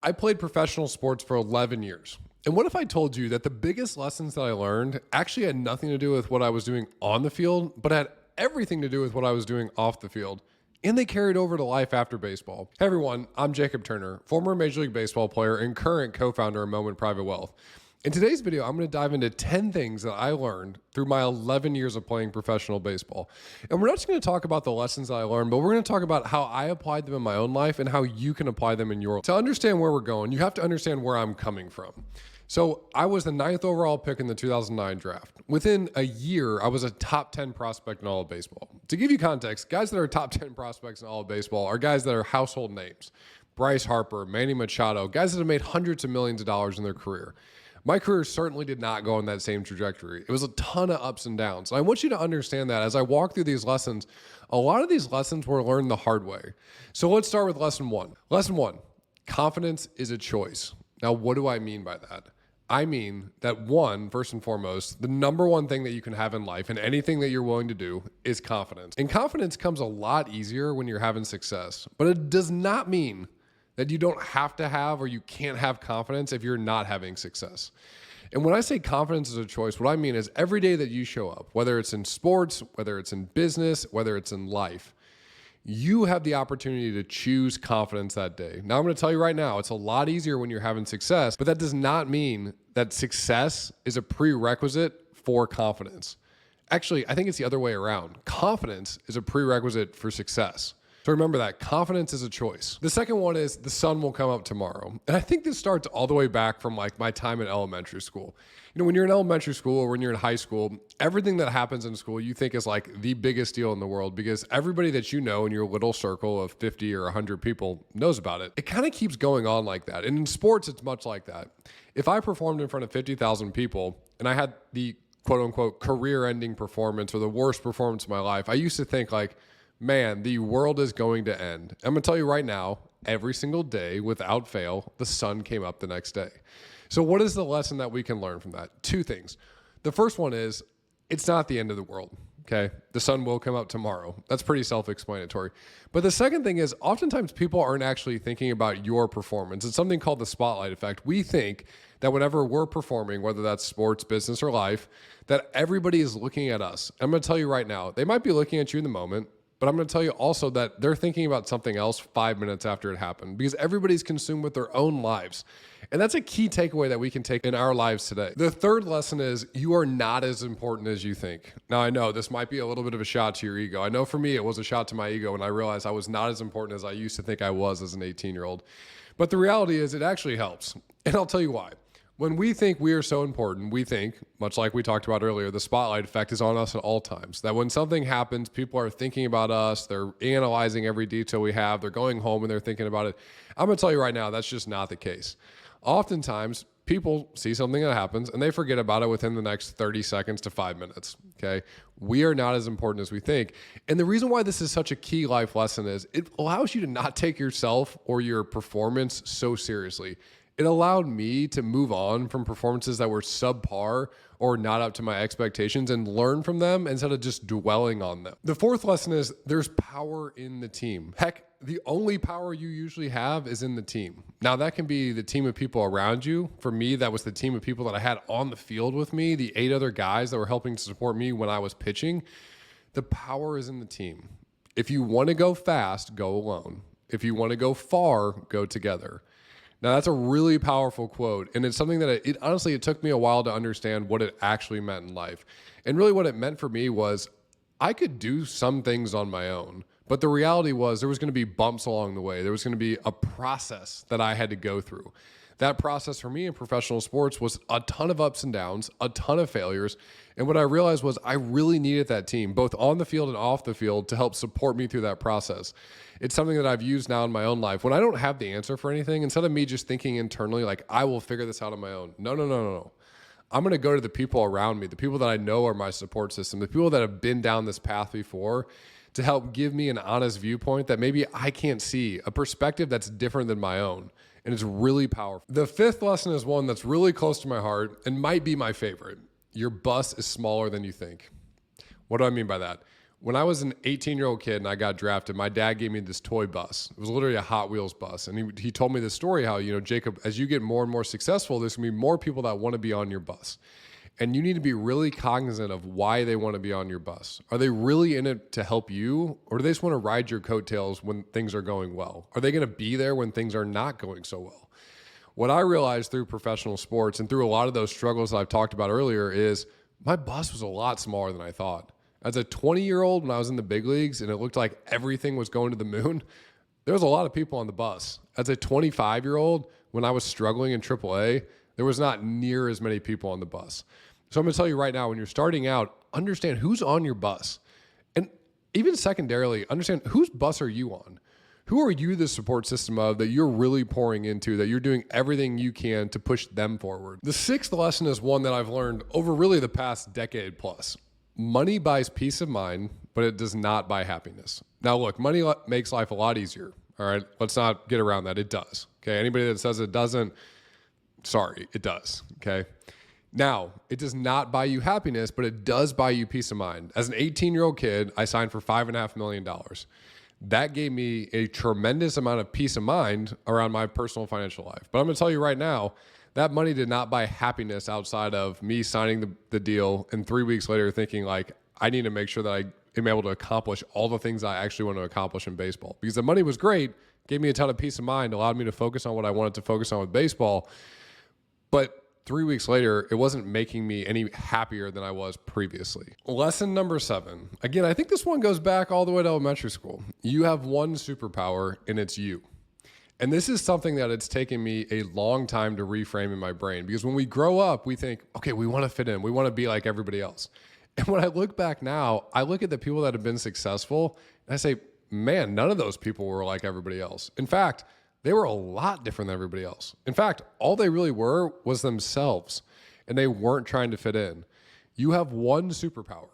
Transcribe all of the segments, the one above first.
I played professional sports for 11 years. And what if I told you that the biggest lessons that I learned actually had nothing to do with what I was doing on the field, but had everything to do with what I was doing off the field? And they carried over to life after baseball. Hey everyone, I'm Jacob Turner, former Major League Baseball player and current co-founder of Moment Private Wealth. In today's video, I'm going to dive into 10 things that I learned through my 11 years of playing professional baseball. And we're not just going to talk about the lessons that I learned, but we're going to talk about how I applied them in my own life and how you can apply them in your. To understand where we're going, you have to understand where I'm coming from. So I was the 9th overall pick in the 2009 draft. Within a year, I was a top 10 prospect in all of baseball. To give you context, guys that are top 10 prospects in all of baseball are guys that are household names. Bryce Harper, Manny Machado, guys that have made hundreds of millions of dollars in their career. My career certainly did not go on that same trajectory. It was a ton of ups and downs. And I want you to understand that as I walk through these lessons, a lot of these lessons were learned the hard way. So let's start with lesson one. Lesson one, confidence is a choice. Now, what do I mean by that? I mean that one, first and foremost, the number one thing that you can have in life and anything that you're willing to do is confidence. And confidence comes a lot easier when you're having success, but it does not mean that you don't have to have or you can't have confidence if you're not having success. And when I say confidence is a choice, what I mean is every day that you show up, whether it's in sports, whether it's in business, whether it's in life, you have the opportunity to choose confidence that day. Now, I'm going to tell you right now, it's a lot easier when you're having success, but that does not mean that success is a prerequisite for confidence. Actually, I think it's the other way around. Confidence is a prerequisite for success. So remember that confidence is a choice. The second one is the sun will come up tomorrow. And I think this starts all the way back from like my time in elementary school. You know, when you're in elementary school or when you're in high school, everything that happens in school you think is like the biggest deal in the world because everybody that you know in your little circle of 50 or 100 people knows about it. It kind of keeps going on like that. And in sports, it's much like that. If I performed in front of 50,000 people and I had the quote unquote career ending performance or the worst performance of my life, I used to think like, man, the world is going to end. I'm going to tell you right now, every single day, without fail, the sun came up the next day. So what is the lesson that we can learn from that? Two things. The first one is, it's not the end of the world, okay? The sun will come up tomorrow. That's pretty self-explanatory. But the second thing is, oftentimes people aren't actually thinking about your performance. It's something called the spotlight effect. We think that whenever we're performing, whether that's sports, business, or life, that everybody is looking at us. I'm going to tell you right now, they might be looking at you in the moment, but I'm going to tell you also that they're thinking about something else 5 minutes after it happened because everybody's consumed with their own lives. And that's a key takeaway that we can take in our lives today. The third lesson is you are not as important as you think. Now, I know this might be a little bit of a shot to your ego. I know for me, it was a shot to my ego when I realized I was not as important as I used to think I was as an 18-year-old. But the reality is it actually helps. And I'll tell you why. When we think we are so important, we think, much like we talked about earlier, the spotlight effect is on us at all times. That when something happens, people are thinking about us, they're analyzing every detail we have, they're going home and they're thinking about it. I'm going to tell you right now, that's just not the case. Oftentimes, people see something that happens and they forget about it within the next 30 seconds to 5 minutes, okay? We are not as important as we think. And the reason why this is such a key life lesson is it allows you to not take yourself or your performance so seriously. It allowed me to move on from performances that were subpar or not up to my expectations and learn from them instead of just dwelling on them. The fourth lesson is there's power in the team. Heck, the only power you usually have is in the team. Now, that can be the team of people around you. For me, that was the team of people that I had on the field with me, the 8 other guys that were helping to support me when I was pitching. The power is in the team. If you want to go fast, go alone. If you want to go far, go together. Now, that's a really powerful quote, and it's something that honestly, it took me a while to understand what it actually meant in life. And really what it meant for me was I could do some things on my own, but the reality was there was going to be bumps along the way. There was going to be a process that I had to go through. That process for me in professional sports was a ton of ups and downs, a ton of failures. And what I realized was I really needed that team, both on the field and off the field, to help support me through that process. It's something that I've used now in my own life. When I don't have the answer for anything, instead of me just thinking internally, like, I will figure this out on my own. No. I'm going to go to the people around me, the people that I know are my support system, the people that have been down this path before, to help give me an honest viewpoint that maybe I can't see, a perspective that's different than my own. And it's really powerful. The fifth lesson is one that's really close to my heart and might be my favorite. Your bus is smaller than you think. What do I mean by that? When I was an 18-year-old kid and I got drafted, my dad gave me this toy bus. It was literally a Hot Wheels bus. And he told me this story how, Jacob, as you get more and more successful, there's going to be more people that want to be on your bus. And you need to be really cognizant of why they want to be on your bus. Are they really in it to help you? Or do they just want to ride your coattails when things are going well? Are they going to be there when things are not going so well? What I realized through professional sports and through a lot of those struggles that I've talked about earlier is my bus was a lot smaller than I thought. As a 20-year-old, when I was in the big leagues and it looked like everything was going to the moon, there was a lot of people on the bus. As a 25-year-old, when I was struggling in AAA, there was not near as many people on the bus. So I'm going to tell you right now, when you're starting out, understand who's on your bus. And even secondarily, understand whose bus are you on? Who are you the support system of that you're really pouring into, that you're doing everything you can to push them forward? The sixth lesson is one that I've learned over really the past decade plus. Money buys peace of mind, but it does not buy happiness. Now, look, money makes life a lot easier. All right, let's not get around that. It does. Okay, anybody that says it doesn't, sorry, it does. Okay. Now, it does not buy you happiness, but it does buy you peace of mind. As an 18-year-old kid, I signed for $5.5 million. That gave me a tremendous amount of peace of mind around my personal financial life. But I'm going to tell you right now, that money did not buy happiness outside of me signing the deal and 3 weeks later thinking like, I need to make sure that I am able to accomplish all the things I actually want to accomplish in baseball. Because the money was great, gave me a ton of peace of mind, allowed me to focus on what I wanted to focus on with baseball. But 3 weeks later, it wasn't making me any happier than I was previously. Lesson number 7. Again, I think this one goes back all the way to elementary school. You have one superpower, and it's you. And this is something that it's taken me a long time to reframe in my brain, because when we grow up, we think, okay, we want to fit in. We want to be like everybody else. And when I look back now, I look at the people that have been successful and I say, man, none of those people were like everybody else. In fact, they were a lot different than everybody else. In fact, all they really were was themselves, and they weren't trying to fit in. You have one superpower.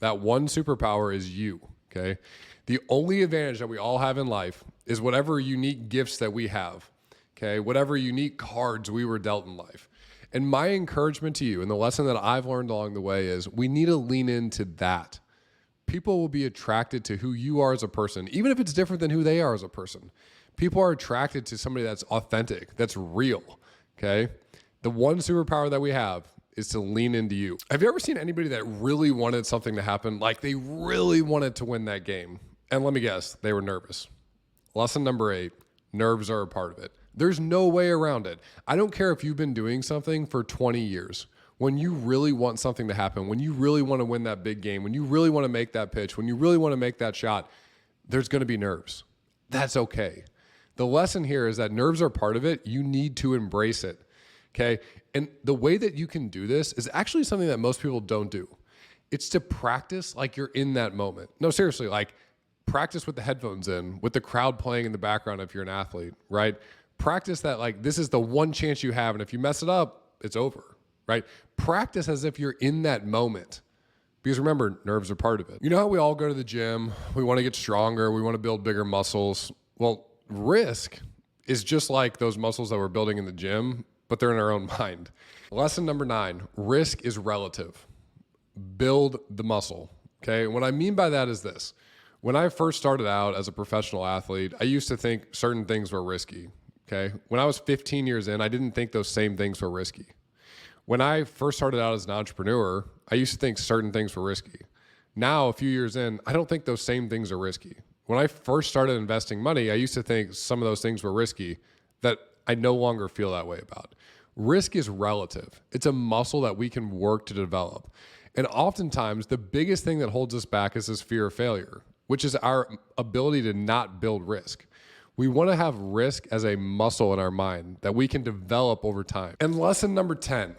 That one superpower is you, okay? The only advantage that we all have in life is whatever unique gifts that we have, okay? Whatever unique cards we were dealt in life. And my encouragement to you, and the lesson that I've learned along the way, is we need to lean into that. People will be attracted to who you are as a person, even if it's different than who they are as a person. People are attracted to somebody that's authentic, that's real, okay? The one superpower that we have is to lean into you. Have you ever seen anybody that really wanted something to happen? Like they really wanted to win that game. And let me guess, they were nervous. Lesson number 8, nerves are a part of it. There's no way around it. I don't care if you've been doing something for 20 years. When you really want something to happen, when you really want to win that big game, when you really want to make that pitch, when you really want to make that shot, there's going to be nerves. That's okay. The lesson here is that nerves are part of it. You need to embrace it, okay? And the way that you can do this is actually something that most people don't do. It's to practice like you're in that moment. No, seriously, like practice with the headphones in, with the crowd playing in the background if you're an athlete, right? Practice that like this is the one chance you have, and if you mess it up, it's over, right? Practice as if you're in that moment. Because remember, nerves are part of it. You know how we all go to the gym, we want to get stronger, we want to build bigger muscles. Well, risk is just like those muscles that we're building in the gym, but they're in our own mind. Lesson number 9, risk is relative. Build the muscle, okay? And what I mean by that is this. When I first started out as a professional athlete, I used to think certain things were risky, okay? When I was 15 years in, I didn't think those same things were risky. When I first started out as an entrepreneur, I used to think certain things were risky. Now, a few years in, I don't think those same things are risky. When I first started investing money, I used to think some of those things were risky that I no longer feel that way about. Risk is relative. It's a muscle that we can work to develop. And oftentimes, the biggest thing that holds us back is this fear of failure, which is our ability to not build risk. We want to have risk as a muscle in our mind that we can develop over time. And lesson number 10,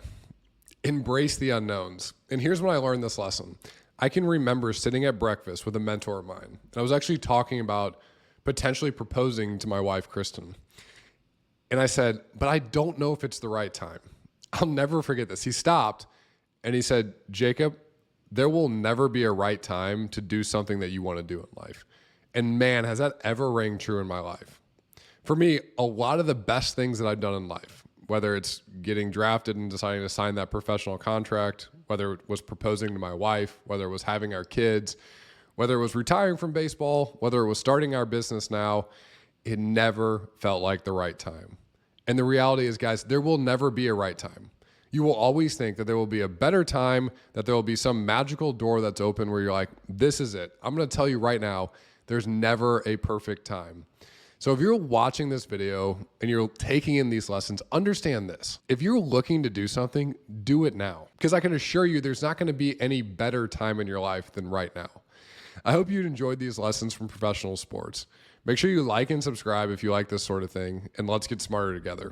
embrace the unknowns. And here's when I learned this lesson. I can remember sitting at breakfast with a mentor of mine. And I was actually talking about potentially proposing to my wife, Kristen. And I said, but I don't know if it's the right time. I'll never forget this. He stopped and he said, Jacob, there will never be a right time to do something that you want to do in life. And man, has that ever rang true in my life. For me, a lot of the best things that I've done in life, whether it's getting drafted and deciding to sign that professional contract, whether it was proposing to my wife, whether it was having our kids, Whether it was retiring from baseball, whether it was starting our business now, it never felt like the right time. And the reality is, guys, there will never be a right time. You will always think that there will be a better time, that there will be some magical door that's open where you're like, this is it. I'm going to tell you right now, there's never a perfect time. So if you're watching this video and you're taking in these lessons, understand this. If you're looking to do something, do it now. Because I can assure you there's not going to be any better time in your life than right now. I hope you enjoyed these lessons from professional sports. Make sure you like and subscribe if you like this sort of thing, and let's get smarter together.